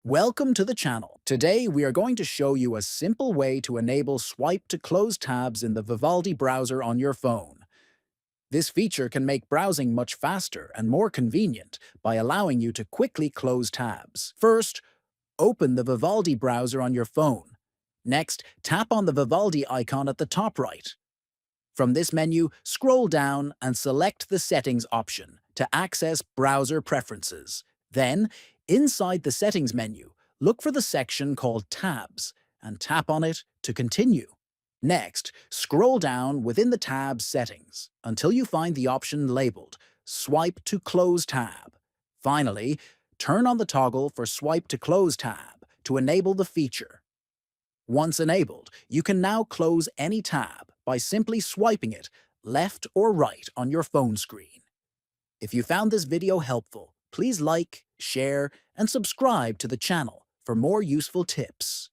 Welcome to the channel. Today we are going to show you a simple way to enable swipe to close tabs in the Vivaldi browser on your phone. This feature can make browsing much faster and more convenient by allowing you to quickly close tabs. First, open the Vivaldi browser on your phone. Next, tap on the Vivaldi icon at the top right. From this menu, scroll down and select the Settings option to access Browser Preferences. Then, inside the Settings menu, look for the section called Tabs and tap on it to continue. Next, scroll down within the tab's settings until you find the option labeled Swipe to Close tab. Finally, turn on the toggle for Swipe to Close tab to enable the feature. Once enabled, you can now close any tab by simply swiping it left or right on your phone screen. If you found this video helpful, please like, share, and subscribe to the channel for more useful tips.